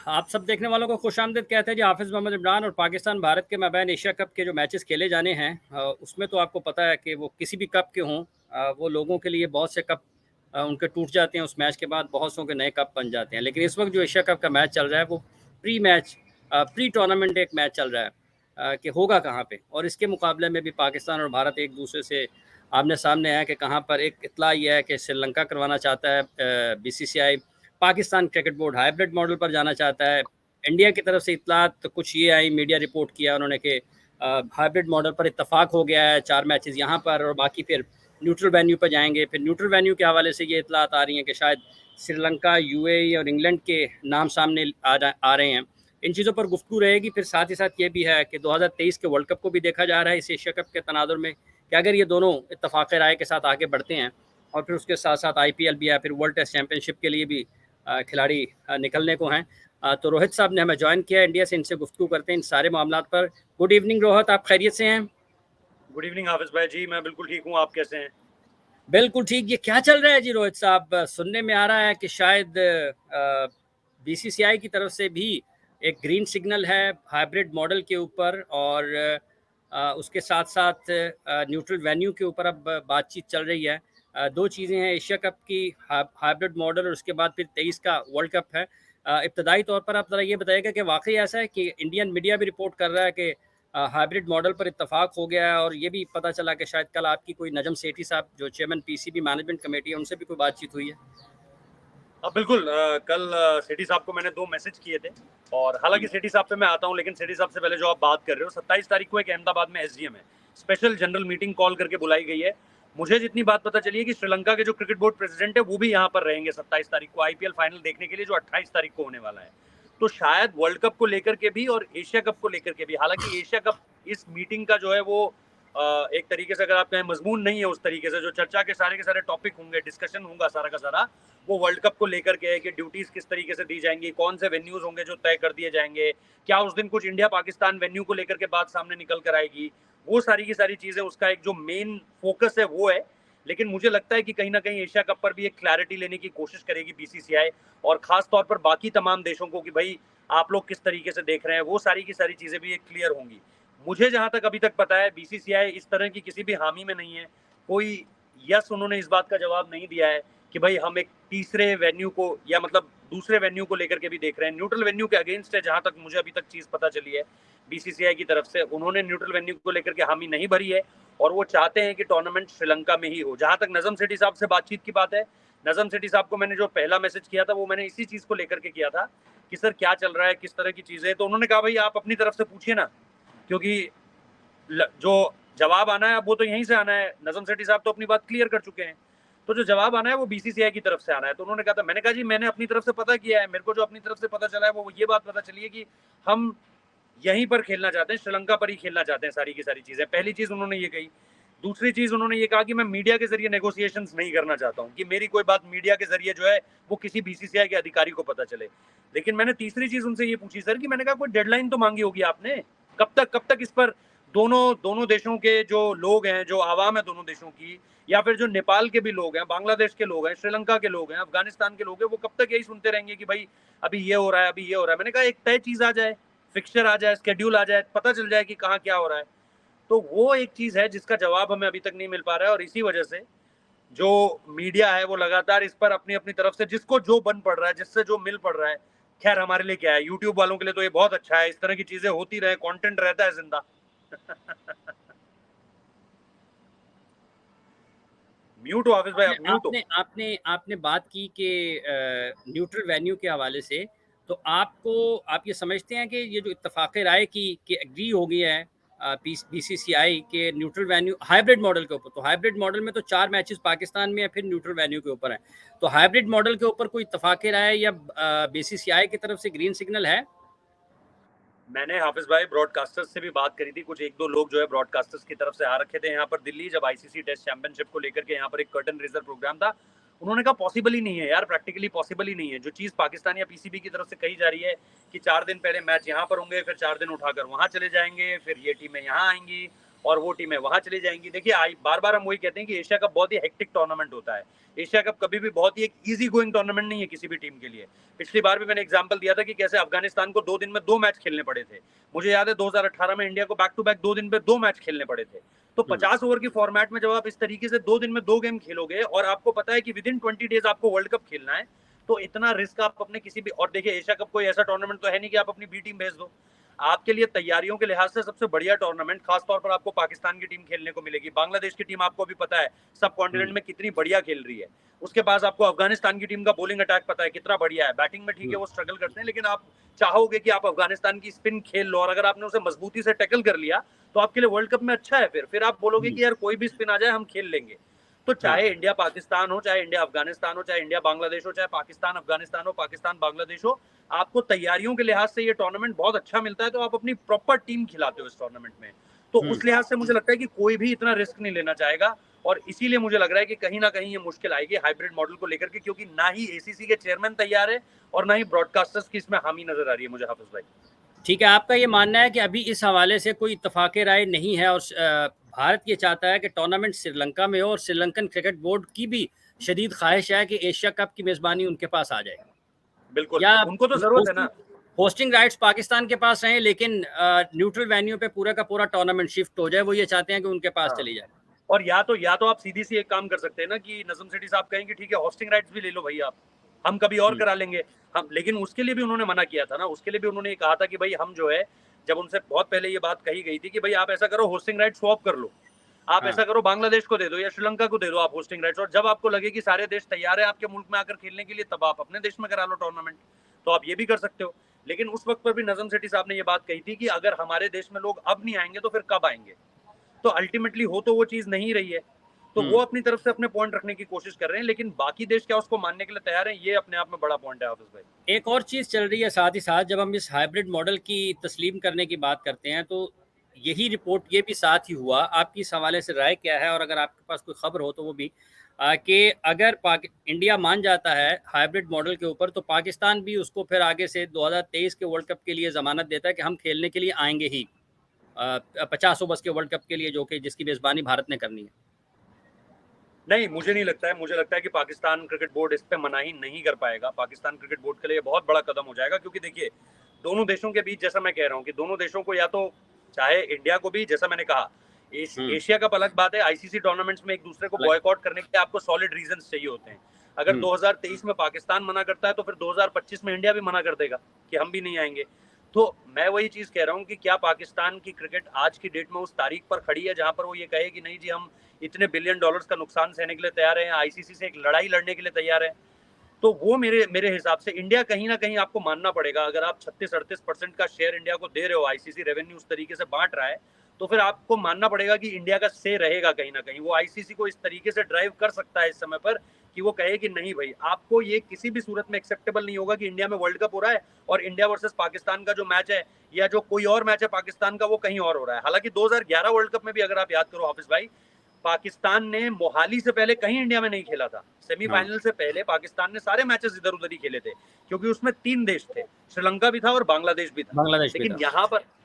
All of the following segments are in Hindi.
आप सब देखने वालों को खुशामदीद कहते हैं जी। हाफिज़ मोहम्मद इमरान और पाकिस्तान भारत के माबैन एशिया कप के जो मैचेस खेले जाने हैं, उसमें तो आपको पता है कि वो किसी भी कप के हों, वो लोगों के लिए बहुत से कप उनके टूट जाते हैं। उस मैच के बाद बहुत सौ के नए कप बन जाते हैं। लेकिन इस वक्त जो एशिया कप का मैच चल रहा है वो प्री मैच प्री टूर्नामेंट एक मैच चल रहा है कि होगा कहाँ पे। और इसके मुकाबले में भी पाकिस्तान और भारत एक दूसरे से आमने सामने है कि कहाँ पर। एक इत्तला ये है कि श्रीलंका करवाना चाहता है BCCI, Pakistan cricket board hybrid model पर जाना चाहता है। इंडिया की तरफ से इत्तलात तो कुछ ये आई, मीडिया रिपोर्ट किया उन्होंने कि हाइब्रिड मॉडल पर इत्तेफाक हो गया है, 4 मैचेस यहाँ पर और बाकी फिर न्यूट्रल वेन्यू पर जाएंगे। फिर न्यूट्रल वेन्यू के हवाले से ये इत्तलात आ रही हैं कि शायद श्रीलंका, यूएई और इंग्लैंड के नाम सामने आ रहे हैं। इन चीज़ों पर गुफ्तगू रहेगी। फिर साथ ही साथ ये भी है कि 2023 के वर्ल्ड कप को भी देखा जा रहा है इस एशिया कप के तनाजुर में कि अगर ये दोनों इत्तफाक़ राय के साथ आगे बढ़ते हैं और फिर उसके साथ साथ आईपीएल भी है, फिर वर्ल्ड टेस्ट चैंपियनशिप के लिए भी खिलाड़ी निकलने को हैं। तो रोहित साहब ने हमें ज्वाइन किया इंडिया से, इनसे गुफ्तगू करते हैं इन सारे मामलात पर। गुड इवनिंग रोहित, आप खैरियत से हैं? गुड इवनिंग हाफिज भाई जी, मैं बिल्कुल ठीक हूँ। आप कैसे हैं? बिल्कुल ठीक। ये क्या चल रहा है जी रोहित साहब? सुनने में आ रहा है कि शायद बीसीसीआई की तरफ से भी एक ग्रीन सिग्नल है हाइब्रिड मॉडल के ऊपर और उसके साथ साथ न्यूट्रल वेन्यू के ऊपर अब बातचीत चल रही है। दो चीज़ें हैं, एशिया कप की हाइब्रिड मॉडल और उसके बाद फिर 23 का वर्ल्ड कप है। इब्तदाई तौर पर आप ज़रा ये बताइएगा कि वाकई ऐसा है कि इंडियन मीडिया भी रिपोर्ट कर रहा है कि हाइब्रिड मॉडल पर इत्तेफाक हो गया है और ये भी पता चला कि शायद कल आपकी कोई नजम सेठी साहब जो चेयरमैन पीसीबी मैनेजमेंट कमेटी है उनसे भी कोई बातचीत हुई है? अब बिल्कुल कल सेठी साहब को मैंने 2 मैसेज किए थे और हालांकि सेठी साहब पे मैं आता हूँ, लेकिन सेठी साहब से पहले जो आप बात कर रहे हो, 27 तारीख को एक अहमदाबाद में एसडीएम है, स्पेशल जनरल मीटिंग कॉल करके बुलाई गई है। मुझे जितनी बात पता चली है कि श्रीलंका के जो क्रिकेट बोर्ड प्रेसिडेंट है वो भी यहाँ पर रहेंगे 27 तारीख को आईपीएल फाइनल देखने के लिए, जो 28 तारीख को होने वाला है। तो शायद वर्ल्ड कप को लेकर के भी और एशिया कप को लेकर के भी, हालांकि एशिया कप इस मीटिंग का जो है वो एक तरीके से अगर आप कहें मजमून नहीं है, उस तरीके से जो चर्चा के सारे टॉपिक होंगे, डिस्कशन होगा सारा का सारा, वो वर्ल्ड कप को लेकर के है कि ड्यूटीज किस तरीके से दी जाएंगी, कौन से वेन्यूज होंगे जो तय कर दिए जाएंगे, क्या उस दिन कुछ इंडिया पाकिस्तान वेन्यू को लेकर के बात सामने निकल कर आएगी, वो सारी की सारी चीजें, उसका एक जो मेन फोकस है वो है। लेकिन मुझे लगता है कि कहीं ना कहीं एशिया कप पर भी एक क्लैरिटी लेने की कोशिश करेगी बीसीसीआई, और खास तौर पर बाकी तमाम देशों को कि भाई आप लोग किस तरीके से देख रहे हैं, वो सारी की सारी चीजें भी एक क्लियर होंगी। मुझे जहां तक अभी तक पता है बीसीसीआई इस तरह की किसी भी हामी में नहीं है, कोई यस उन्होंने इस बात का जवाब नहीं दिया है कि भाई हम एक तीसरे वेन्यू को या मतलब दूसरे वेन्यू को लेकर के भी देख रहे हैं। न्यूट्रल वेन्यू के अगेंस्ट है, जहां तक मुझे अभी तक चीज पता चली है बीसीसीआई की तरफ से। उन्होंने न्यूट्रल वेन्यू को लेकर के हामी नहीं भरी है और वो चाहते हैं कि टूर्नामेंट श्रीलंका में ही हो। जहां तक नजम सेठी साहब से बातचीत की बात है, नजम सेठी साहब को मैंने जो पहला मैसेज किया था वो मैंने इसी चीज को लेकर के किया था कि सर क्या चल रहा है, किस तरह की चीजें। तो उन्होंने कहा भाई आप अपनी तरफ से पूछिए ना, क्योंकि जो जवाब आना है अब वो तो यहीं से आना है। नजम सेठी साहब तो अपनी बात क्लियर कर चुके हैं, तो जो जवाब आना है वो बीसीसीआई की तरफ से आना है। तो उन्होंने कहा था, मैंने कहा जी मैंने अपनी तरफ से पता किया है, मेरे को जो अपनी तरफ से पता चला है वो ये बात पता चली है कि हम यहीं पर खेलना चाहते हैं, श्रीलंका पर ही खेलना चाहते हैं सारी की सारी चीजें। पहली चीज उन्होंने ये कही। दूसरी चीज उन्होंने ये कहा कि मैं मीडिया के जरिए नेगोशिएशंस नहीं करना चाहता हूँ, कि मेरी कोई बात मीडिया के जरिए जो है वो किसी बीसीसीआई के अधिकारी को पता चले। लेकिन मैंने तीसरी चीज उनसे ये पूछी सर कि मैंने कहा कोई डेडलाइन तो मांगी होगी आपने, कब तक इस पर दोनों देशों के जो लोग हैं, जो आवाम है दोनों देशों की, या फिर जो नेपाल के भी लोग हैं, बांग्लादेश के लोग हैं, श्रीलंका के लोग हैं, अफगानिस्तान के लोग हैं, वो कब तक यही सुनते रहेंगे कि भाई अभी ये हो रहा है, अभी ये हो रहा है। मैंने कहा एक तय चीज आ जाए, फिक्सचर आ जाए, स्केड्यूल आ जाए, पता चल जाए कि कहाँ क्या हो रहा है। तो वो एक चीज है जिसका जवाब हमें अभी तक नहीं मिल पा रहा है, और इसी वजह से जो मीडिया है वो लगातार इस पर अपनी अपनी तरफ से जिसको जो बन पड़ रहा है, जिससे जो मिल पड़ रहा है। खैर हमारे लिए क्या है, यूट्यूब वालों के लिए तो ये बहुत अच्छा है, इस तरह की चीजें होती रहे, कंटेंट रहता है जिंदा। म्यूट हो हाफिज भाई, आपने आप म्यूट हो। आपने आपने आपने बात की कि न्यूट्रल वेन्यू के हवाले से, तो आप ये समझते हैं कि ये जो इत्तफाक़ राय की एग्री हो गया है बीसीसीआई के न्यूट्रल वेन्यू हाइब्रिड मॉडल के ऊपर। तो हाइब्रिड मॉडल में तो 4 मैचेस पाकिस्तान में है, फिर न्यूट्रल वेन्यू के ऊपर है। तो हाइब्रिड मॉडल के ऊपर कोई इत्तफाक़ राय या बीसीसीआई की तरफ से ग्रीन सिग्नल है? मैंने हाफिज भाई ब्रॉडकास्टर्स से भी बात करी थी, कुछ एक दो लोग जो है ब्रॉडकास्टर्स की तरफ से आ रखे थे यहाँ पर दिल्ली, जब आईसीसी टेस्ट चैंपियनशिप को लेकर के यहाँ पर एक कर्टन रेजर प्रोग्राम था। उन्होंने कहा पॉसिबल ही नहीं है यार, प्रैक्टिकली पॉसिबल ही नहीं है। जो चीज़ पाकिस्तान या पीसीबी की तरफ से कही जा रही है कि 4 दिन पहले मैच यहाँ पर होंगे, फिर 4 दिन उठाकर वहाँ चले जाएंगे, फिर ये टीमें यहाँ आएंगी और वो टीमें वहां चली जाएंगी। देखिए बार बार हम वही कहते हैं कि एशिया कप बहुत ही हेक्टिक टूर्नामेंट होता है। एशिया कप कभी भी बहुत ही एक इजी गोइंग टूर्नामेंट नहीं है किसी भी टीम के लिए। पिछली बार भी मैंने एग्जांपल दिया था कि कैसे अफगानिस्तान को 2 दिन में 2 मैच खेलने पड़े थे। मुझे याद है 2018 में इंडिया को बैक टू बैक 2 दिन में 2 मैच खेलने पड़े थे। तो 50 ओवर की फॉर्मेट में जब आप इस तरीके से 2 दिन में 2 गेम खेलोगे और आपको पता है कि विद इन 20 डेज आपको वर्ल्ड कप खेलना है, तो इतना रिस्क आप अपने किसी भी, और देखिए एशिया कप कोई ऐसा टूर्नामेंट तो है नहीं कि आप अपनी बी टीम भेज दो। आपके लिए तैयारियों के लिहाज से सबसे बढ़िया टूर्नामेंट खासतौर पर आपको पाकिस्तान की टीम खेलने को मिलेगी। बांग्लादेश की टीम आपको भी पता है सब कॉन्टिनेंट में कितनी बढ़िया खेल रही है। उसके पास आपको अफगानिस्तान की टीम का बॉलिंग अटैक पता है कितना बढ़िया है। बैटिंग में ठीक है वो स्ट्रगल करते हैं, लेकिन आप चाहोगे कि आप अफगानिस्तान की स्पिन खेल लो, और अगर आपने उसे मजबूती से टैकल कर लिया तो आपके लिए वर्ल्ड कप में अच्छा है। फिर आप बोलोगे कि यार कोई भी स्पिन आ जाए हम खेल लेंगे। तो चाहे इंडिया पाकिस्तान हो, चाहे इंडिया अफगानिस्तान हो, चाहे इंडिया बांग्लादेश हो, चाहे पाकिस्तान अफगानिस्तान हो, पाकिस्तान बांग्लादेश हो, आपको तैयारियों के लिहाज से ये टूर्नामेंट बहुत अच्छा मिलता है। तो आप अपनी प्रॉपर टीम खिलाते हो इस टूर्नामेंट में। तो उस लिहाज से मुझे लगता है कि कोई भी इतना रिस्क नहीं लेना चाहेगा, और इसीलिए मुझे लग रहा है कि कहीं ना कहीं ये मुश्किल आएगी हाइब्रिड मॉडल को लेकर के, क्योंकि ना ही एसीसी के चेयरमैन तैयार है और ना ही ब्रॉडकास्टर्स की इसमें हामी नजर आ रही है मुझे, हाफिज भाई। ठीक है, आपका ये मानना है कि अभी इस हवाले से कोई इत्तफाक राय नहीं है और भारत ये चाहता है कि टूर्नामेंट श्रीलंका में हो, और श्रीलंकन क्रिकेट बोर्ड की भी शदीद ख्वाहिश है कि एशिया कप की मेज़बानी उनके पास आ जाए, बिल्कुल, या उनको तो जरूरत है ना। होस्टिंग राइट्स पाकिस्तान के पास रहें, लेकिन न्यूट्रल वेन्यू पे पूरा का पूरा टूर्नामेंट शिफ्ट हो जाए। वो ये चाहते हैं कि उनके पास हाँ। चली जाए। और या तो आप सीधी सी एक काम कर सकते हैं ना कि नजम सेठी साहब कहेंगे ठीक है होस्टिंग राइट्स भी ले लो भाई आप, हम कभी और करा लेंगे हम। लेकिन उसके लिए भी उन्होंने मना किया था ना, उसके लिए भी उन्होंने कहा था कि भाई हम जो है, जब उनसे बहुत पहले ये बात कही गई थी कि भाई आप ऐसा करो होस्टिंग राइट स्वैप कर लो, आप हाँ। ऐसा करो बांग्लादेश को दे दो या श्रीलंका को दे दो आप होस्टिंग राइट्स, और जब आपको लगे कि सारे देश तैयार है आपके मुल्क में आकर खेलने के लिए, तब आप अपने देश में करा लो टूर्नामेंट। तो आप ये भी कर सकते हो। लेकिन उस वक्त पर भी नजम सेठी साहब ने ये बात कही थी कि अगर हमारे देश में लोग अब नहीं आएंगे तो फिर कब आएंगे। तो अल्टीमेटली हो तो वो चीज नहीं रही है। तो वो अपनी तरफ से अपने पॉइंट रखने की कोशिश कर रहे हैं, लेकिन बाकी देश क्या उसको मानने के लिए तैयार हैं, ये अपने आप में बड़ा पॉइंट है हाफिज भाई। एक और चीज़ चल रही है साथ ही साथ, जब हम इस हाइब्रिड मॉडल की तस्लीम करने की बात करते हैं, तो यही रिपोर्ट ये भी साथ ही हुआ। आपकी इस हवाले से राय क्या है, और अगर आपके पास कोई खबर हो तो वो भी, कि अगर इंडिया मान जाता है हाइब्रिड मॉडल के ऊपर, तो पाकिस्तान भी उसको फिर आगे से 2023 के वर्ल्ड कप के लिए ज़मानत देता है कि हम खेलने के लिए आएंगे ही, 50 ओवर्स के वर्ल्ड कप के लिए, जो कि जिसकी मेज़बानी भारत ने करनी है। नहीं, मुझे नहीं लगता है। मुझे लगता है कि पाकिस्तान क्रिकेट बोर्ड इस पे मनाही नहीं कर पाएगा। पाकिस्तान क्रिकेट बोर्ड के लिए बहुत बड़ा कदम हो जाएगा, क्योंकि देखिए दोनों देशों के बीच, जैसा मैं कह रहा हूँ कि दोनों देशों को, या तो चाहे इंडिया को भी, जैसा मैंने कहा एशिया कप अलग बात है, आईसीसी टूर्नामेंट्स में एक दूसरे को बॉयकॉट करने के लिए आपको सॉलिड रीजन चाहिए होते हैं। अगर 2023 में पाकिस्तान मना करता है तो फिर 2025 में इंडिया भी मना कर देगा कि हम भी नहीं आएंगे। तो मैं वही चीज कह रहा हूँ कि क्या पाकिस्तान की क्रिकेट आज की डेट में उस तारीख पर खड़ी है जहां पर वो ये कहे कि नहीं जी हम इतने बिलियन डॉलर्स का नुकसान सहने के लिए तैयार है, आईसीसी से एक लड़ाई लड़ने के लिए तैयार है। तो वो मेरे हिसाब से इंडिया कहीं ना कहीं आपको मानना पड़ेगा, अगर आप 36-38% का शेयर इंडिया को दे रहे हो, आईसीसी रेवेन्यू उस तरीके से बांट रहा है, तो फिर आपको मानना पड़ेगा कि इंडिया का से रहेगा कहीं ना कहीं। वो आईसीसी को इस तरीके से ड्राइव कर सकता है इस समय पर कि वो कहे कि नहीं भाई, आपको ये किसी भी सूरत में एक्सेप्टेबल नहीं होगा कि इंडिया में वर्ल्ड कप हो रहा है और इंडिया वर्सेस पाकिस्तान का जो मैच है या जो कोई और मैच है पाकिस्तान का, वो कहीं और हो रहा है। हालांकि 2011 वर्ल्ड कप में भी अगर आप याद करो हाफिज भाई, पाकिस्तान ने मोहाली से पहले कहीं इंडिया में नहीं खेला था। सेमीफाइनल से पहले पाकिस्तान ने सारे मैचेस इधर उधर ही खेले थे, क्योंकि उसमें 3 देश थे, श्रीलंका भी था और बांग्लादेश भी था। लेकिन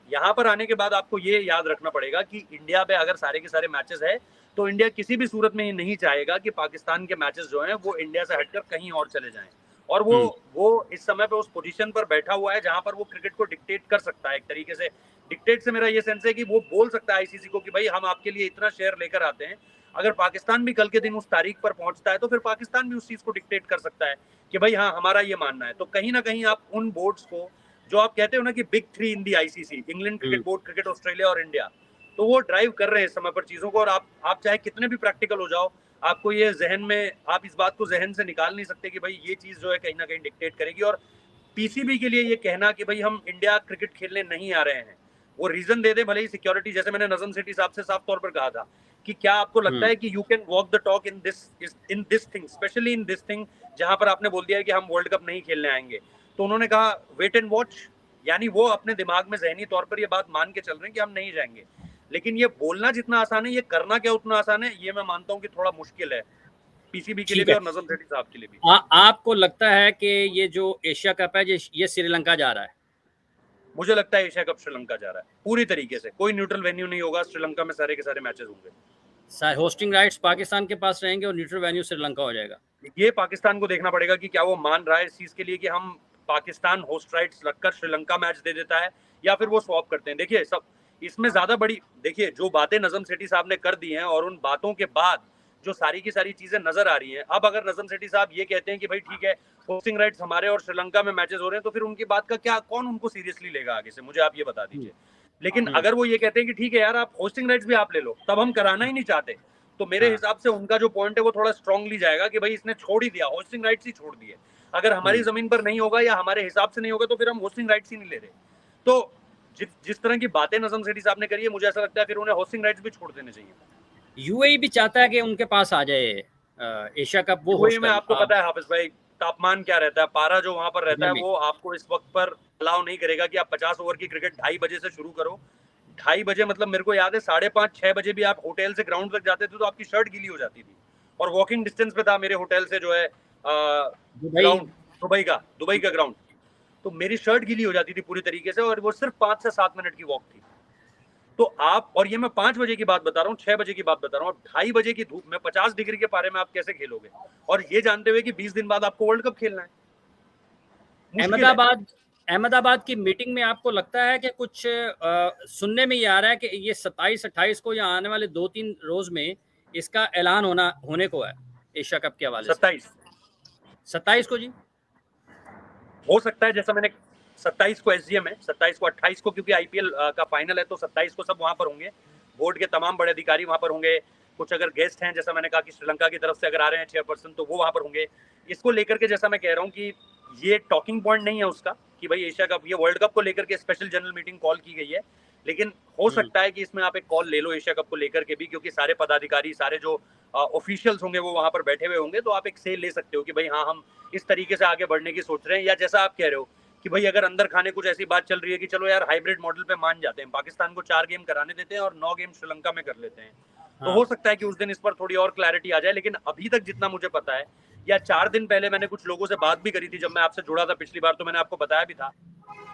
यहाँ पर आने के बाद आपको ये याद रखना पड़ेगा कि इंडिया पे अगर सारे के सारे मैचेस है, तो इंडिया किसी भी सूरत में ये नहीं चाहेगा कि पाकिस्तान के मैचेस जो हैं वो इंडिया से हटकर कहीं और चले जाएं। और वो इस समय पे उस पोजीशन पर बैठा हुआ है जहां पर वो क्रिकेट को डिक्टेट कर सकता है एक तरीके से। डिक्टेट से मेरा ये सेंस है कि वो बोल सकता है आईसीसी को कि भाई हम आपके लिए इतना शेयर लेकर आते हैं। अगर पाकिस्तान भी कल के दिन उस तारीख पर पहुंचता है तो फिर पाकिस्तान भी उस चीज को डिक्टेट कर सकता है कि भाई हाँ हमारा ये मानना है। तो कहीं ना कहीं आप उन बोर्ड्स को, जो आप कहते हो ना कि big 3 in the ICC, England cricket board, cricket Australia और इंडिया, तो वो ड्राइव कर रहे हैं इस समय पर चीजों को। और आप चाहे कितने भी प्रैक्टिकल हो जाओ, आपको ये जहन में, आप इस बात को जहन से निकाल नहीं सकते कि भाई ये चीज जो है कहीं ना कहीं डिक्टेट करेगी। और पीसीबी के लिए ये कहना कि भाई हम इंडिया क्रिकेट खेलने नहीं आ रहे हैं, वो रीजन दे दे भले ही सिक्योरिटी, जैसे मैंने नजम सेठी साहब से साफ तौर पर कहा था कि क्या आपको लगता है कि you can walk the talk in this thing, specially in this thing जहां पर आपने बोल दिया है कि हम वर्ल्ड कप नहीं खेलने आएंगे। तो उन्होंने कहा वेट एंड वॉच, यानी वो अपने दिमाग में जहनी तौर पर ये बात मान के चल रहे हैं कि हम नहीं जाएंगे। लेकिन ये बोलना जितना आसान है, ये करना क्या उतना आसान है, ये मैं मानता हूँ कि थोड़ा मुश्किल है पीसीबी के लिए भी और नजम सेठी साहब के लिए भी। आपको लगता है कि ये जो एशिया कप है ये श्रीलंका जा रहा है? मुझे लगता है एशिया कप श्रीलंका जा रहा है पूरी तरीके से, कोई न्यूट्रल वेन्यू नहीं होगा, श्रीलंका में सारे के सारे मैचेस होंगे। होस्टिंग राइट्स पाकिस्तान के पास रहेंगे और न्यूट्रल वेन्यू श्रीलंका हो जाएगा। ये पाकिस्तान को देखना पड़ेगा कि क्या वो मान रहा है इस चीज के लिए कि हम पाकिस्तान होस्ट राइट्स रखकर श्रीलंका मैच दे देता है, या फिर वो स्वॉप करते हैं। देखिए सब इसमें ज्यादा बड़ी, देखिए जो बातें नजम सेठी साहब ने कर दी हैं और उन बातों के बाद जो सारी की सारी चीजें नजर आ रही हैं, अब अगर नजम सेठी साहब ये कहते हैं कि भाई ठीक है होस्टिंग राइट्स हमारे और श्रीलंका में मैचेस हो रहे हैं, तो फिर उनकी बात का क्या, कौन उनको सीरियसली लेगा आगे से, मुझे आप ये बता दीजिए। लेकिन अगर वो ये कहते हैं कि ठीक है यार आप होस्टिंग राइट्स भी आप ले लो, तब हम कराना ही नहीं चाहते, तो मेरे हिसाब से उनका जो पॉइंट है वो थोड़ा स्ट्रांगली जाएगा कि भाई इसने छोड़ ही दिया, होस्टिंग राइट्स ही छोड़ दिए। अगर हमारी जमीन पर नहीं होगा या हमारे हिसाब से नहीं होगा तो फिर हम होस्टिंग राइट्स ही नहीं ले रहे। तो जिस तरह की बातें नजम सेठी साहब ने करी है, मुझे ऐसा लगता है फिर उन्हें होस्टिंग राइट्स भी छोड़ देने चाहिए। यूएई भी चाहता है कि उनके पास आ जाए एशिया कप, वो यूएई में आपको पता है हाफिज भाई तापमान क्या रहता है, पारा जो वहां पर रहता है वो आपको इस वक्त पर अलाउ नहीं करेगा कि आप 50 ओवर की क्रिकेट 2:30 बजे से शुरू करो। 2:30 बजे मतलब मेरे को याद है 5:30-6 बजे भी आप होटल से ग्राउंड तक जाते थे तो आपकी शर्ट गीली हो जाती थी, और वॉकिंग डिस्टेंस पे था मेरे होटल से जो है ग्राउंड, दुबई का ग्राउंड, तो मेरी शर्ट गीली हो जाती थी पूरी तरीके से, और वो सिर्फ 5 से 7 मिनट की वॉक थी। तो आप, और ये मैं 5 बजे की बात बता रहा हूँ, 6 बजे की बात बता रहा हूँ, अब 2:30 बजे की धूप में 50 डिग्री के पारे में आप कैसे खेलोगे, और ये जानते हुए कि 20 दिन बाद आपको वर्ल्ड कप खेलना है। अहमदाबाद की मीटिंग में आपको लगता है कि कुछ सुनने में ये आ रहा है कि ये 27-28 को या आने वाले 2-3 रोज में इसका ऐलान होने को है एशिया कप के हवाले से? 27 को जी हो सकता है, जैसा मैंने 27 को एसजीएम है, 27 को 28 को क्योंकि आईपीएल का फाइनल है, तो 27 को सब वहां पर होंगे, बोर्ड के तमाम बड़े अधिकारी वहां पर होंगे, कुछ अगर गेस्ट हैं जैसा मैंने कहा कि श्रीलंका की तरफ से अगर आ रहे हैं चेयरपर्सन तो वो वहां पर होंगे। इसको लेकर के जैसा मैं कह रहा हूँ कि ये टॉकिंग पॉइंट नहीं है उसका कि भाई एशिया कप, ये वर्ल्ड कप को लेकर के स्पेशल जनरल मीटिंग कॉल की गई है, लेकिन हो सकता है कि इसमें आप एक कॉल ले लो एशिया कप को लेकर के भी, क्योंकि सारे पदाधिकारी, सारे जो ऑफिशियल्स होंगे वो वहां पर बैठे हुए होंगे, तो आप एक से ले सकते हो कि भाई हाँ हम इस तरीके से आगे बढ़ने की सोच रहे हैं। या जैसा आप कह रहे हो कि भाई अगर अंदर खाने कुछ ऐसी बात चल रही है कि चलो यार हाइब्रिड मॉडल पे मान जाते हैं, पाकिस्तान को 4 गेम कराने देते हैं और 9 गेम श्रीलंका में कर लेते हैं, तो हो सकता है कि उस दिन इस पर थोड़ी और क्लैरिटी आ जाए। लेकिन अभी तक जितना मुझे पता है, या 4 दिन पहले मैंने कुछ लोगों से बात भी करी थी, जब मैं आपसे जुड़ा था पिछली बार तो मैंने आपको बताया भी था,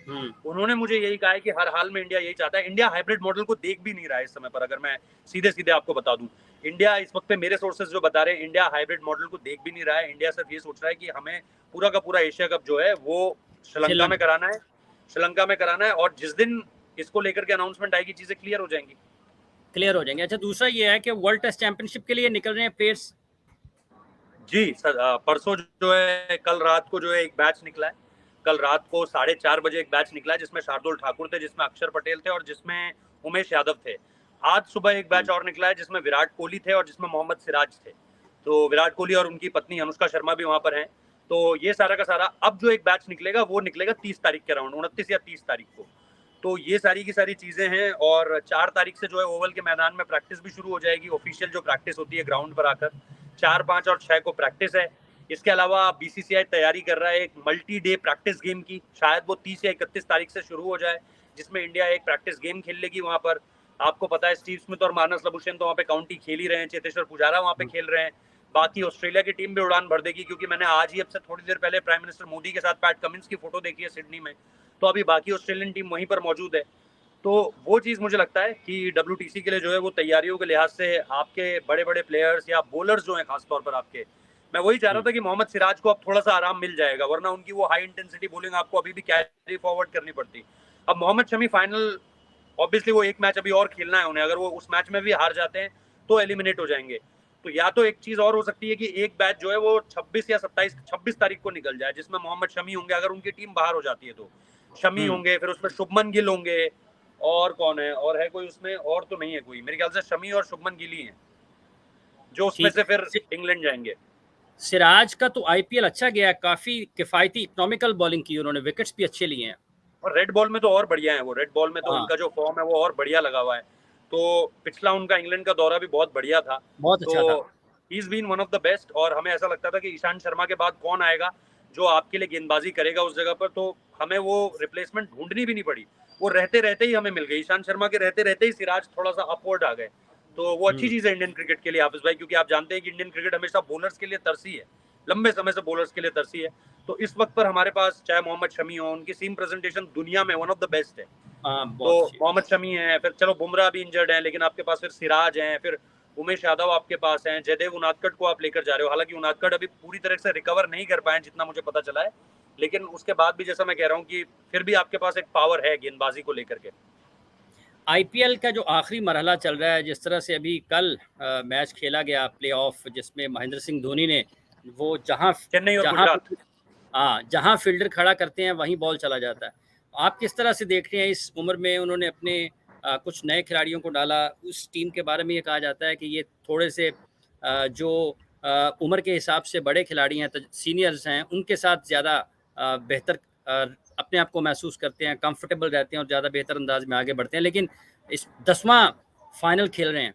उन्होंने मुझे यही कहा है कि हर हाल में इंडिया यही चाहता है। इंडिया हाइब्रिड मॉडल को देख भी नहीं रहा है इस समय पर, अगर मैं सीधे सीधे आपको बता दूं, इंडिया इस वक्त पे मेरे सोर्सेज जो बता रहे हैं, इंडिया हाइब्रिड मॉडल को देख भी नहीं रहा है। इंडिया सिर्फ ये सोच रहा है कि हमें पूरा का पूरा एशिया कप जो है वो श्रीलंका में कराना है, और जिस दिन इसको लेकर के अनाउंसमेंट आएगी चीजें क्लियर हो जाएंगी। अच्छा, दूसरा ये है कि वर्ल्ड टेस्ट चैंपियनशिप के लिए निकल रहे हैं प्लेयर्स जी सर, परसों जो है, कल रात को जो है एक बैच निकला है, कल रात को 4:30 बजे एक बैच निकला है जिसमें शार्दुल ठाकुर थे, जिसमें अक्षर पटेल थे और जिसमें उमेश यादव थे। आज सुबह एक बैच और निकला है जिसमें विराट कोहली थे और जिसमें मोहम्मद सिराज थे। तो विराट कोहली और उनकी पत्नी अनुष्का शर्मा भी वहां पर हैं। तो ये सारा का सारा अब जो एक बैच निकलेगा वो निकलेगा 30 तारीख के अराउंड, 29 या 30 तारीख को। तो ये सारी की सारी चीजें हैं, और 4 तारीख से जो है ओवल के मैदान में प्रैक्टिस भी शुरू हो जाएगी, ऑफिशियल जो प्रैक्टिस होती है ग्राउंड पर आकर। 4, 5 और 6 को प्रैक्टिस है। इसके अलावा बीसीसीआई तैयारी कर रहा है एक मल्टी डे प्रैक्टिस गेम की, शायद वो 30 या 31 तारीख से शुरू हो जाए, जिसमें इंडिया एक प्रैक्टिस गेम खेल लेगी वहां पर। आपको पता है स्टीव स्मिथ और मानस लबुशेन तो वहाँ पे काउंटी खेल ही रहे हैं, चेतेश्वर पुजारा वहाँ पे खेल रहे हैं, बाकी ऑस्ट्रेलिया की टीम भी उड़ान भर देगी, क्योंकि मैंने आज ही अब से थोड़ी देर पहले प्राइम मिनिस्टर मोदी के साथ पैट कमिंस की फोटो देखी है सिडनी में, तो अभी बाकी ऑस्ट्रेलियन टीम वहीं पर मौजूद है। तो वो चीज़ मुझे लगता है कि WTC के लिए जो है वो तैयारियों के लिहाज से आपके बड़े बड़े प्लेयर्स या बॉलर्स जो हैं खासतौर पर आपके, मैं वही चाह रहा था कि मोहम्मद सिराज को अब थोड़ा सा आराम मिल जाएगा, वरना उनकी वो हाई इंटेंसिटी बॉलिंग आपको अभी भी कैरी फॉरवर्ड करनी पड़ती। अब मोहम्मद शमी फाइनल, ऑब्वियसली वो एक मैच अभी और खेलना है उन्हें, अगर वो उस मैच में भी हार जाते हैं तो एलिमिनेट हो जाएंगे। तो या तो एक चीज और हो सकती है कि एक बैच जो है वो 26 या 26 तारीख को निकल जाए, जिसमें मोहम्मद शमी होंगे, अगर उनकी टीम बाहर हो जाती है तो शमी होंगे, फिर उसमें शुभमन गिल होंगे, और कौन है, और है कोई उसमें, और तो नहीं है कोई, मेरे ख्याल से शमी और शुभमन गिल ही हैं जो उसमें से फिर इंग्लैंड जाएंगे। सिराज का तो आईपीएल अच्छा गया है, काफी किफायती इकोनॉमिकल बॉलिंग की उन्होंने, विकेट्स भी अच्छे लिए हैं, और रेड बॉल में तो और बढ़िया है वो, रेड बॉल में तो उनका जो फॉर्म है वो और बढ़िया लगा हुआ है। तो पिछला उनका इंग्लैंड का दौरा भी बहुत बढ़िया था, बहुत अच्छा था। He is been one of the best, और हमें ऐसा लगता था कि ईशांत शर्मा के बाद कौन आएगा जो आपके लिए गेंदबाजी करेगा उस जगह पर, तो हमें वो रिप्लेसमेंट ढूंढनी भी नहीं पड़ी, वो रहते रहते ही हमें मिल गई। ईशांत शर्मा के रहते रहते ही सिराज थोड़ा सा अपवर्ड आ गए, तो वो अच्छी चीज है इंडियन क्रिकेट के लिए हाफिज भाई, क्योंकि आप जानते हैं कि इंडियन क्रिकेट हमेशा बॉलर्स के लिए तरसी है, लंबे समय से बॉलर्स के लिए तरसी है। तो इस वक्त पर हमारे पास चाहे मोहम्मद शमी हो, उनकी सीम प्रेजेंटेशन दुनिया में वन ऑफ द बेस्ट है। हाँ, तो बहुत अच्छी है। मोहम्मद शमी है, फिर चलो बुमराह भी इंजर्ड है, लेकिन आपके पास फिर सिराज हैं, फिर उमेश यादव आपके पास हैं, जयदेव उनादकट को आप लेकर जा रहे हो। हालांकि उनादकट अभी पूरी तरह से रिकवर नहीं कर पाए जितना मुझे पता चला है, लेकिन उसके बाद भी जैसा मैं कह रहा हूँ कि फिर भी आपके पास एक पावर है गेंदबाजी को लेकर के। आईपीएल का जो आखिरी मरहला चल रहा है, जिस तरह से अभी कल मैच खेला गया प्लेऑफ, जिसमें महेंद्र सिंह धोनी ने वो जहां चेन्नई और जहां गुजरात। हाँ, जहां फील्डर खड़ा करते हैं वहीं बॉल चला जाता है। आप किस तरह से देख रहे हैं इस उम्र में उन्होंने अपने कुछ नए खिलाड़ियों को डाला? उस टीम के बारे में ये कहा जाता है कि ये थोड़े से जो उम्र के हिसाब से बड़े खिलाड़ी हैं, सीनियर्स हैं, उनके साथ ज़्यादा बेहतर अपने आप को महसूस करते हैं, कंफर्टेबल रहते हैं और ज़्यादा बेहतर अंदाज में आगे बढ़ते हैं। लेकिन इस 10वां फाइनल खेल रहे हैं।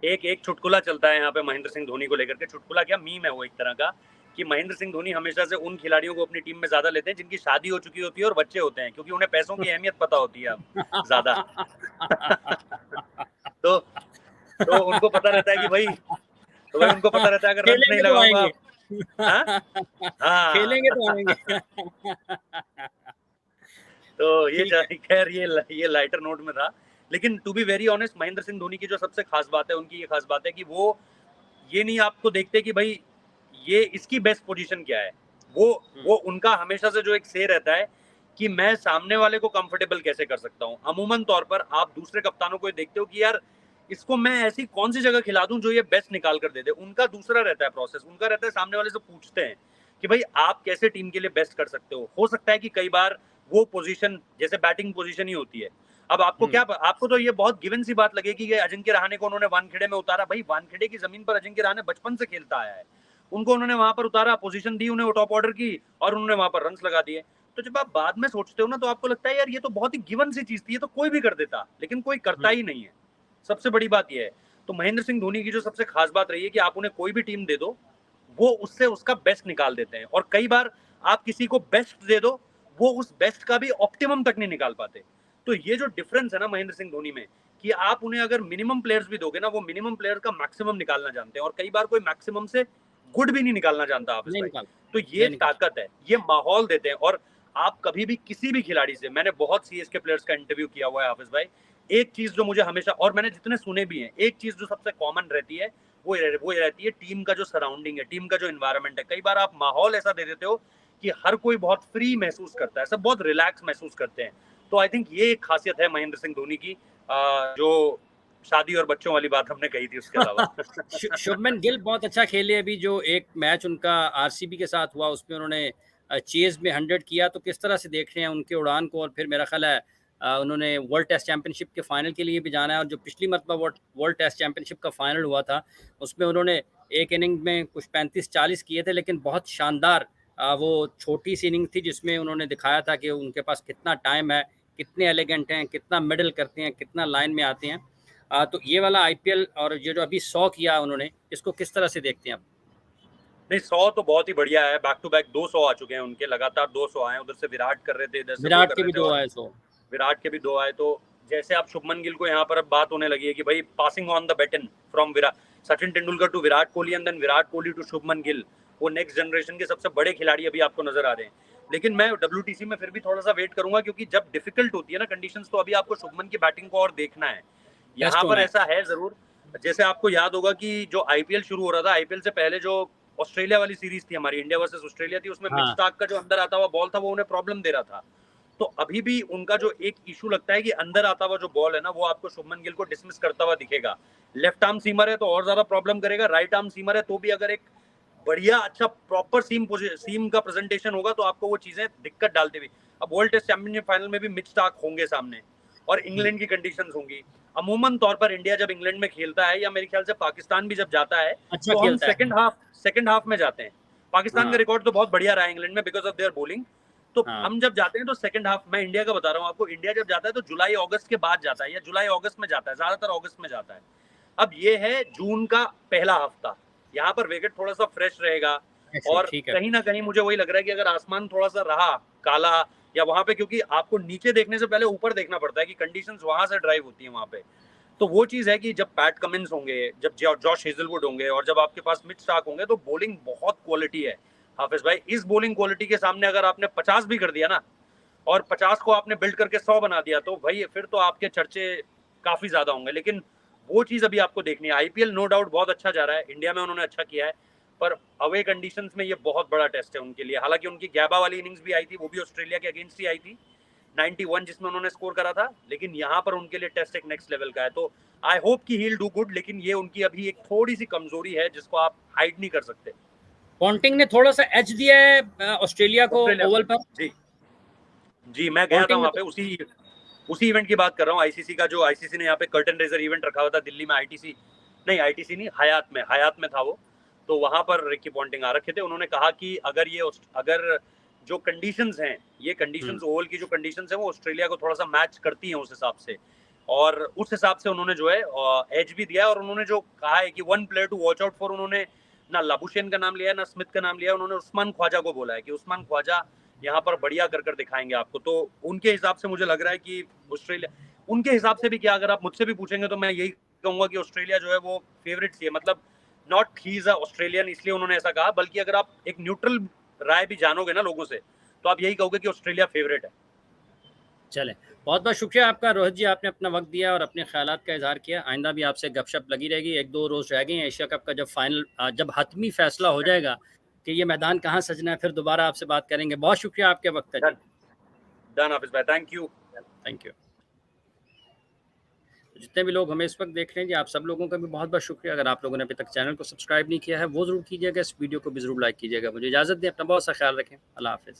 एक चुटकुला चलता है यहाँ पे महेंद्र सिंह धोनी को लेकर के। चुटकुला क्या, मीम है वो एक तरह का, कि महेंद्र सिंह धोनी हमेशा से उन खिलाड़ियों को अपनी टीम में ज्यादा लेते हैं जिनकी शादी हो चुकी होती है और बच्चे होते हैं, क्योंकि उन्हें पैसों की अहमियत पता होती है अब ज्यादा। तो तो उनको पता रहता है कि भाई, तो भाई उनको पता रहता है अगर रन नहीं खेलेंगे तो लगाऊंगा। आएंगे। हाँ हाँ। खेलेंगे तो आएंगे। तो ये ठीक है। खैर ये लाइटर नोट में था, लेकिन to be very honest Mahendra Singh Dhoni की जो सबसे खास बात है, उनकी ये खास बात है कि वो ये नहीं आपको देखते कि भाई ये इसकी बेस्ट पोजीशन क्या है। वो उनका हमेशा से जो एक से रहता है कि मैं सामने वाले को कंफर्टेबल कैसे कर सकता हूँ। अमूमन तौर पर आप दूसरे कप्तानों को देखते हो कि यार इसको मैं ऐसी कौन सी जगह खिला दूं जो ये बेस्ट निकाल कर दे दे। उनका दूसरा रहता है प्रोसेस, उनका रहता है सामने वाले से पूछते हैं कि भाई आप कैसे टीम के लिए बेस्ट कर सकते हो सकता है कि कई बार वो पोजीशन जैसे बैटिंग पोजीशन ही होती है। अब आपको क्या, आपको तो ये बहुत गिवन सी बात लगेगी कि अजिंक्य रहाणे को उन्होंने वानखेड़े में उतारा। भाई वानखेड़े की जमीन पर अजिंक्य रहाणे बचपन से खेलता आया है, उनको उन्होंने वहां पर उतारा, पोजीशन दी उन्हें, टॉप ऑर्डर की और उन्होंने वहां पर रन्स लगा दिए। तो जब आप बाद में सोचते हो ना तो आपको लगता है यार ये तो बहुत ही गिवन सी चीज थी, ये तो कोई भी कर देता, लेकिन कोई करता ही नहीं है। सबसे बड़ी बात यह है। तो महेंद्र सिंह धोनी की जो सबसे खास बात रही है कि आप उन्हें कोई भी टीम दे दो, वो उससे उसका बेस्ट निकाल देते हैं। और कई बार आप किसी को बेस्ट दे दो, वो उस बेस्ट का भी ऑप्टिमम तक नहीं निकाल पाते। तो ये जो डिफरेंस है ना महेंद्र सिंह धोनी में, कि आप उन्हें अगर मिनिमम प्लेयर्स भी दोगे ना, वो मिनिमम प्लेयर का मैक्सिमम निकालना जानते हैं, और कई बार कोई मैक्सिमम से गुड भी नहीं निकालना जानता हाफिज नहीं भाई। निकाल तो ये नहीं निकाल ताकत है, ये माहौल देते हैं। और आप कभी भी किसी भी खिलाड़ी से, मैंने बहुत सीएसके प्लेयर्स का इंटरव्यू किया हुआ है हाफिज भाई, एक चीज जो मुझे हमेशा, और मैंने जितने सुने भी हैं, एक चीज जो सबसे कॉमन रहती है वो ये रहती है टीम का जो सराउंडिंग है, टीम का जो इन्वायरमेंट है। कई बार आप माहौल ऐसा दे देते हो कि हर कोई बहुत फ्री महसूस करता है, सब बहुत रिलैक्स महसूस करते हैं। तो आई थिंक ये एक खासियत है महेंद्र सिंह धोनी की, जो शादी और बच्चों वाली बात हमने कही थी उसके अलावा। शुभमन गिल बहुत अच्छा खेले। अभी जो एक मैच उनका आरसीबी के साथ हुआ, उसमें उन्होंने चेज में 100 किया। तो किस तरह से देख रहे हैं उनके उड़ान को? और फिर मेरा ख्याल है उन्होंने वर्ल्ड टेस्ट चैंपियनशिप के फाइनल के लिए भी जाना है। और जो पिछली मरतबा वर्ल्ड टेस्ट चैंपियनशिप का फाइनल हुआ था, उसमें उन्होंने एक इनिंग में कुछ 35-40 किए थे, लेकिन बहुत शानदार वो छोटी सी इनिंग थी जिसमें उन्होंने दिखाया था कि उनके पास कितना टाइम है, कितने एलिगेंट हैं, कितना मिडल करते हैं, कितना लाइन में आते हैं। तो ये वाला आईपीएल और ये जो अभी 100 किया उन्होंने, इसको किस तरह से देखते हैं आप? नहीं 100 तो बहुत ही बढ़िया है, बैक टू बैक 200 आ चुके हैं उनके, लगातार 200 आए। उधर से विराट कर रहे थे, इधर से वो विराट कर के रहे भी थे, 2 और आए 100। विराट के भी 2 आए। तो जैसे आप शुभमन गिल को यहाँ पर अब बात होने लगी है कि भाई passing on the baton from Virat, Sachin Tendulkar to Virat Kohli and then Virat Kohli to Shubman Gill, वो नेक्स्ट जनरेशन के सबसे बड़े खिलाड़ी अभी आपको नजर आ रहे हैं। लेकिन मैं WTC में फिर भी थोड़ा सा वेट करूंगा, क्योंकि जब डिफिकल्ट होती है ना कंडीशंस, तो अभी आपको शुभमन की बैटिंग को और देखना है। टेस्ट यहाँ पर होना है। ऐसा है जरूर, जैसे आपको याद होगा कि जो आईपीएल शुरू हो रहा था, आईपीएल से पहले जो ऑस्ट्रेलिया वाली सीरीज थी हमारी, इंडिया वर्सेस ऑस्ट्रेलिया थी, उसमें मिच हाँ। स्टार्क का जो अंदर आता हुआ बॉल था वो उन्हें प्रॉब्लम दे रहा था। तो अभी भी उनका जो एक इशू लगता है कि अंदर आता हुआ जो बॉल है ना, वो आपको शुभमन गिल को डिसमिस करता हुआ दिखेगा। लेफ्ट आर्म सीमर है तो और ज्यादा प्रॉब्लम करेगा, राइट आर्म सीमर है तो भी अगर एक बढ़िया अच्छा प्रॉपर सीम का प्रेजेंटेशन होगा तो आपको वो चीजें दिक्कत डालती हुई। अब वर्ल्ड टेस्ट चैंपियनशिप फाइनल में भी मिच स्टार्क होंगे सामने, और इंग्लैंड की कंडीशंस होंगी। अमूमन तौर पर इंडिया जब इंग्लैंड में खेलता है, या मेरे ख्याल से पाकिस्तान भी जब जाता है, अच्छा तो हम खेलता है। सेकंड हाफ में जाते हैं। पाकिस्तान का हाँ, रिकॉर्ड तो बहुत बढ़िया रहा है इंग्लैंड में बिकॉज ऑफ देयर बॉलिंग। तो हाँ। हम जब जाते हैं तो सेकंड हाफ, मैं इंडिया का बता रहा हूँ आपको, इंडिया जब जाता है तो जुलाई अगस्त के बाद जाता है, या जुलाई अगस्त में जाता है, ज्यादातर अगस्त में जाता है। अब ये है जून का पहला हफ्ता, यहाँ पर विकेट थोड़ा सा फ्रेश रहेगा। ऐसे और ठीक है। कहीं ना कहीं मुझे वही लग रहा है कि अगर आसमान थोड़ा सा रहा काला, या वहां पे, क्योंकि आपको नीचे देखने से पहले ऊपर देखना पड़ता है कि कंडीशंस वहां से ड्राइव होती है वहां पे। तो वो चीज़ है कि जब पैट कमिंस होंगे, जब जॉश हेजलवुड होंगे और जब आपके पास मिच स्टार्क होंगे, तो बॉलिंग बहुत क्वालिटी है हाफिज भाई। इस बॉलिंग क्वालिटी के सामने अगर आपने 50 भी कर दिया ना, और 50 को आपने बिल्ड करके 100 बना दिया, तो भाई फिर तो आपके चर्चे काफी ज्यादा होंगे। लेकिन वो चीज अभी आपको देखनी है। आईपीएल नो डाउट बहुत अच्छा जा रहा है, इंडिया में उन्होंने अच्छा किया है, पर अवे कंडीशंस में ये बहुत बड़ा टेस्ट है उनके लिए। हालांकि उनकी गैबा वाली इनिंग्स भी आई थी, वो भी ऑस्ट्रेलिया के अगेंस्ट ही आई थी 91, जिसमें उन्होंने स्कोर करा था, लेकिन यहाँ पर उनके लिए टेस्ट एक नेक्स्ट लेवल का है। तो आई होप कि ही विल डू गुड, लेकिन ये उनकी अभी एक थोड़ी सी कमजोरी है जिसको आप हाइड नहीं कर सकते। पॉन्टिंग ने थोड़ा सा एज दिया है ऑस्ट्रेलिया को ऑस्ट्रेलिया ओवल पर। जी जी, मैं गया था पॉन्टिंग ने वहाँ पे, उसी इवेंट की बात कर रहा हूँ। आईसीसी का जो आईसीसी ने यहाँ पे कर्टन रेजर इवेंट रखा हुआ था दिल्ली में, आईटीसी नहीं, हयात में था वो। तो वहां पर रिकी पॉन्टिंग आ रखे थे। उन्होंने कहा कि अगर जो कंडीशंस हैं, ये कंडीशंस ओवल की जो कंडीशंस हैं वो ऑस्ट्रेलिया को थोड़ा सा मैच करती हैं उस हिसाब से, और उस हिसाब से उन्होंने जो है एज भी दिया है। और उन्होंने जो कहा है कि one player to watch out for, उन्होंने ना लाबुशेन का नाम लिया है ना स्मिथ का नाम लिया है, उन्होंने उस्मान ख्वाजा को बोला है कि उस्मान ख्वाजा यहाँ पर बढ़िया कर दिखाएंगे आपको। तो उनके हिसाब से मुझे लग रहा है कि ऑस्ट्रेलिया, उनके हिसाब से भी क्या, अगर आप मुझसे भी पूछेंगे तो मैं यही कहूंगा कि ऑस्ट्रेलिया जो है वो फेवरेट है। मतलब नॉट ही इज ऑस्ट्रेलियन इसलिए उन्होंने ऐसा कहा, बल्कि अगर आप एक न्यूट्रल राय भी जानोगे ना लोगों से, तो आप यही कहोगे कि ऑस्ट्रेलिया फेवरेट है। चले, बहुत बहुत शुक्रिया आपका रोहित जी, आपने अपना वक्त दिया और अपने ख्यालात का इजहार किया। आइंदा भी आपसे गपशप लगी रहेगी। 1-2 रोज़ रह गए हैं एशिया कप का, जब फाइनल जब हतमी फैसला हो जाएगा कि ये मैदान कहाँ सजना है, फिर दोबारा आपसे बात करेंगे। बहुत शुक्रिया आपके वक्त का जी। डन हाफिज भाई, थैंक यू। Thank you. जितने भी लोग हमें इस वक्त देख रहे हैं जी, आप सब लोगों का भी बहुत बहुत शुक्रिया। अगर आप लोगों ने अभी तक चैनल को सब्सक्राइब नहीं किया है, वो ज़रूर कीजिएगा। इस वीडियो को भी ज़रूर लाइक कीजिएगा। मुझे इजाज़त दें, अपना बहुत सा ख्याल रखें। अल्लाह हाफिज़।